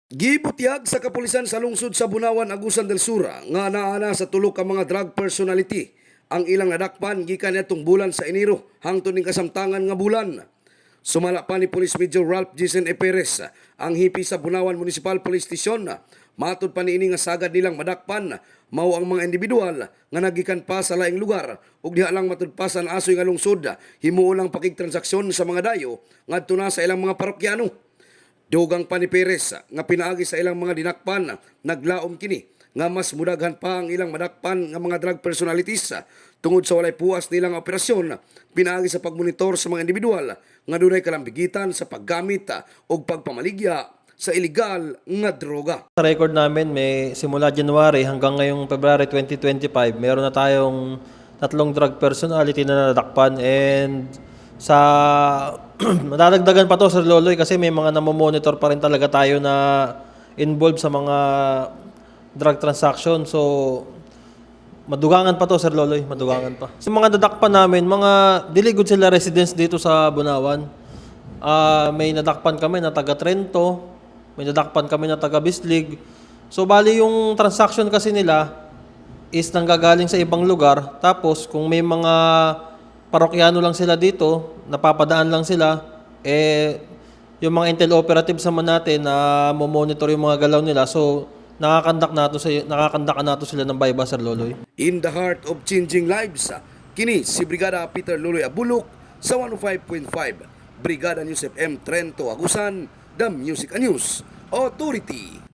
Gibutyag sa kapulisan sa lungsod sa Bunawan, Agusan del Sur nga naana sa tulo ka mga drug personality ang ilang nadakpan gikan nitong bulan sa Enero hangtod ning kasamtangan nga bulan. Sumala pa ni Police Major Ralph Jason E. Perez, ang hipi sa Bunawan Municipal Police Station. Matud pa niini nga sagad nilang madakpan mao ang mga individual nga nagikan pa sa laing lugar ug diha lang matudpasan asoy nga lungsod himuo lang pakigtransaksyon sa mga dayo ngadto na sa ilang mga parokyano. Dugang pa ni Perez nga pinaagi sa ilang mga dinakpan, naglaom kini nga mas mudaghan pa ang ilang madakpan nga mga drug personalities tungod sa walay puas nilang operasyon, pinaagi sa pagmonitor sa mga individual nga dunay kalambigitan sa paggamit o pagpamaligya sa illegal nga droga. Sa record namin, may simula January hanggang ngayong February 2025, meron na tayong 3 drug personality na nadakpan, and sa madadagdagan pa to, Sir Loloy, kasi may mga namomonitor pa rin talaga tayo na involved sa mga drug transaction. So madugangan pa to, Sir Loloy, madugangan pa. Sa mga nadakpan namin, mga diligod sila residents dito sa Bunawan. May nadakpan kami na taga Trento, may nadakpan kami na taga Bislig. So bali yung transaction kasi nila is nanggagaling sa ibang lugar. Tapos kung may mga parokyano lang sila dito, napapadaan lang sila, yung mga intel operatives naman natin na monitor yung mga galaw nila. So nakakandak nato sila ng bayba, Sir Loloy. In the heart of changing lives, kini si Brigada Peter Luloy Abulok sa 105.5 Brigada News FM Trento, Agusan, The Music and News Authority.